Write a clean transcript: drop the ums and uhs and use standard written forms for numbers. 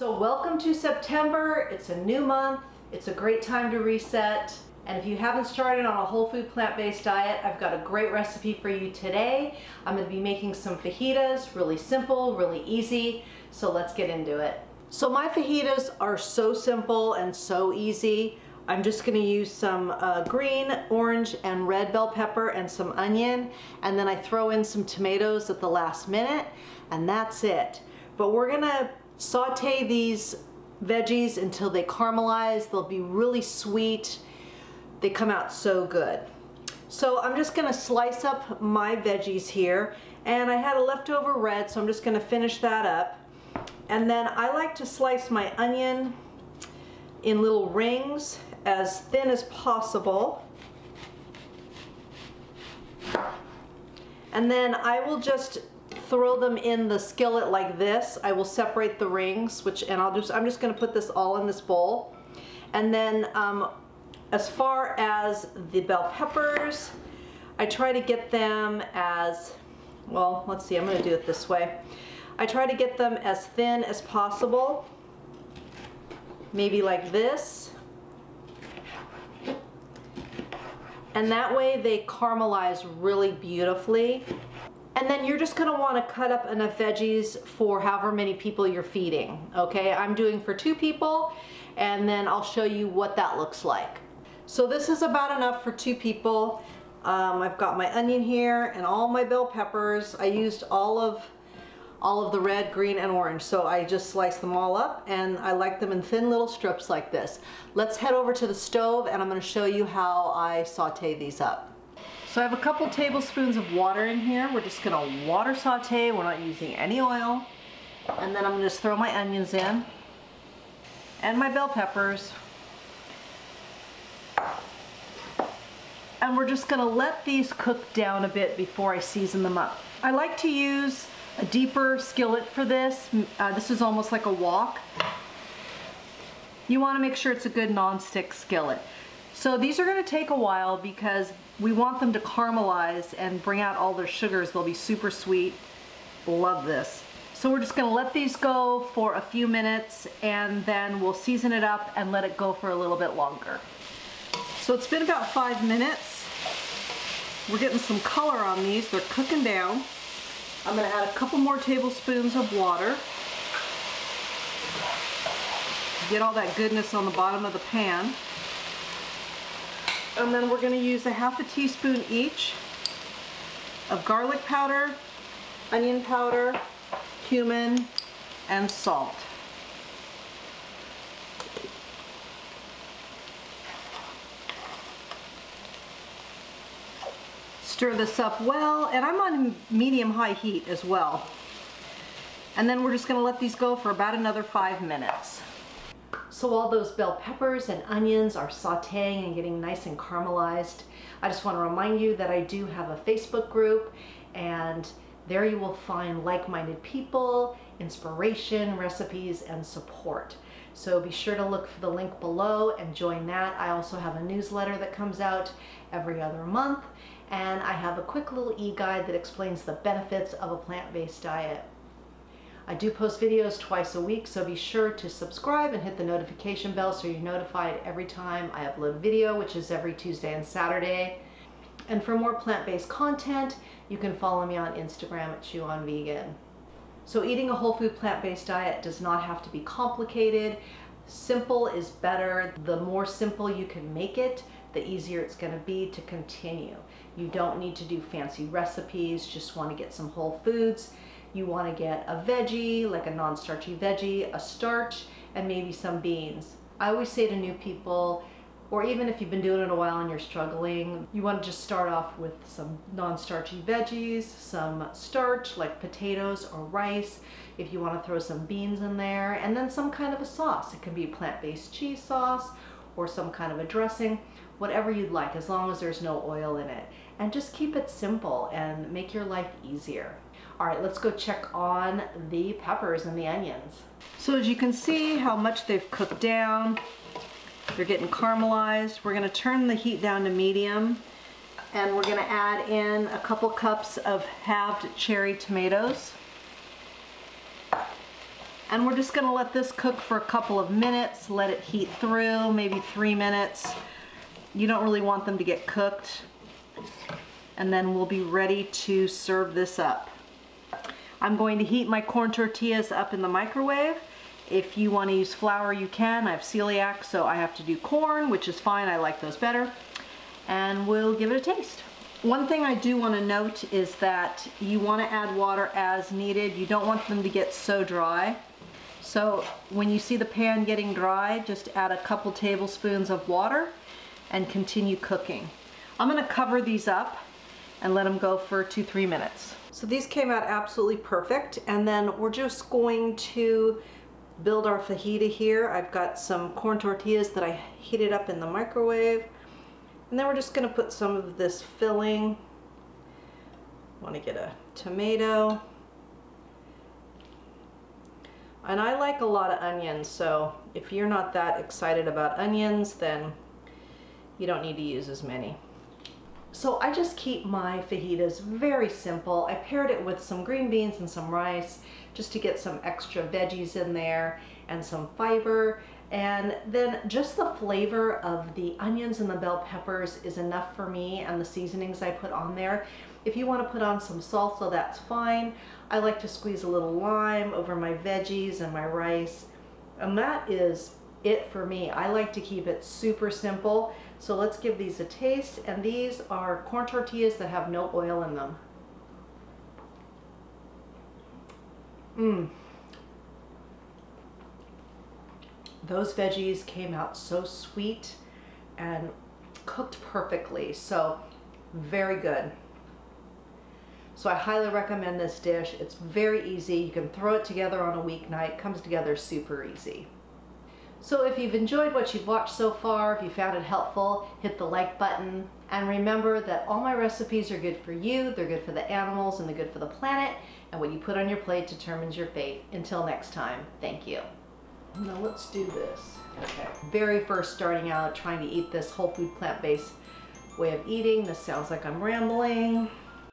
So welcome to September. It's a new month. It's a great time to reset. And if you haven't started on a whole food plant-based diet, I've got a great recipe for you today. I'm going to be making some fajitas, really simple, really easy. So let's get into it. So my fajitas are so simple and so easy. I'm just going to use some green, orange, and red bell pepper and some onion. And then I throw in some tomatoes at the last minute, and that's it. But we're going to saute these veggies until they caramelize. They'll be really sweet. They come out so good. So I'm just going to slice up my veggies here, and I had a leftover red, so I'm just going to finish that up. And then I like to slice my onion in little rings as thin as possible. And then I will just throw them in the skillet like this. I will separate the rings, I'm just going to put this all in this bowl. And then as far as the bell peppers, I try to get them as, well, let's see, I'm going to do it this way. I try to get them as thin as possible, maybe like this. And that way they caramelize really beautifully. And then you're just going to want to cut up enough veggies for however many people you're feeding. Okay, I'm doing for 2 people, and then I'll show you what that looks like. So this is about enough for 2 people. I've got my onion here and all my bell peppers. I used all of the red, green, and orange. So I just sliced them all up, and I like them in thin little strips like this. Let's head over to the stove, and I'm going to show you how I saute these up. So I have a couple tablespoons of water in here. We're just going to water saute. We're not using any oil. And then I'm going to just throw my onions in and my bell peppers. And we're just going to let these cook down a bit before I season them up. I like to use a deeper skillet for this. This is almost like a wok. You want to make sure it's a good non-stick skillet. So these are going to take a while because we want them to caramelize and bring out all their sugars. They'll be super sweet. Love this. So we're just going to let these go for a few minutes, and then we'll season it up and let it go for a little bit longer. So it's been about 5 minutes. We're getting some color on these. They're cooking down. I'm going to add a couple more tablespoons of water. Get all that goodness on the bottom of the pan. And then we're going to use a half a teaspoon each of garlic powder, onion powder, cumin, and salt. Stir this up well, and I'm on medium-high heat as well. And then we're just going to let these go for about another 5 minutes. So while those bell peppers and onions are sauteing and getting nice and caramelized, I just want to remind you that I do have a Facebook group, and there you will find like-minded people, inspiration, recipes, and support. So be sure to look for the link below and join that. I also have a newsletter that comes out every other month, and I have a quick little e-guide that explains the benefits of a plant-based diet. I do post videos twice a week, so be sure to subscribe and hit the notification bell so you're notified every time I upload a video, which is every Tuesday and Saturday. And for more plant-based content, you can follow me on Instagram at ChewOnVegan. So eating a whole food plant-based diet does not have to be complicated. Simple is better. The more simple you can make it, the easier it's going to be to continue. You don't need to do fancy recipes, just want to get some whole foods. You want to get a veggie, like a non-starchy veggie, a starch, and maybe some beans. I always say to new people, or even if you've been doing it a while and you're struggling, you want to just start off with some non-starchy veggies, some starch like potatoes or rice, if you want to throw some beans in there, and then some kind of a sauce. It can be plant-based cheese sauce or some kind of a dressing, whatever you'd like, as long as there's no oil in it. And just keep it simple and make your life easier. All right, let's go check on the peppers and the onions. So as you can see how much they've cooked down, they're getting caramelized. We're gonna turn the heat down to medium, and we're gonna add in a couple cups of halved cherry tomatoes. And we're just gonna let this cook for a couple of minutes, let it heat through, maybe 3 minutes. You don't really want them to get cooked. And then we'll be ready to serve this up. I'm going to heat my corn tortillas up in the microwave. If you want to use flour, you can. I have celiac, so I have to do corn, which is fine. I like those better. And we'll give it a taste. One thing I do want to note is that you want to add water as needed. You don't want them to get so dry. So when you see the pan getting dry, just add a couple tablespoons of water and continue cooking. I'm going to cover these up and let them go for 2-3 minutes. So these came out absolutely perfect, and then we're just going to build our fajita here. I've got some corn tortillas that I heated up in the microwave, and then we're just going to put some of this filling. Want to get a tomato, and I like a lot of onions, so if you're not that excited about onions, then you don't need to use as many. So I just keep my fajitas very simple. I paired it with some green beans and some rice just to get some extra veggies in there and some fiber. And then just the flavor of the onions and the bell peppers is enough for me, and the seasonings I put on there. If you want to put on some salsa, that's fine. I like to squeeze a little lime over my veggies and my rice. And that is it for me. I like to keep it super simple. So let's give these a taste, and these are corn tortillas that have no oil in them. Those veggies came out so sweet and cooked perfectly, so very good. So I highly recommend this dish. It's very easy. You can throw it together on a weeknight. Comes together super easy. So if you've enjoyed what you've watched so far, if you found it helpful, hit the like button. And remember that all my recipes are good for you, they're good for the animals, and they're good for the planet. And what you put on your plate determines your fate. Until next time, thank you. Now let's do this. Okay. Very first starting out, trying to eat this whole food plant-based way of eating. This sounds like I'm rambling.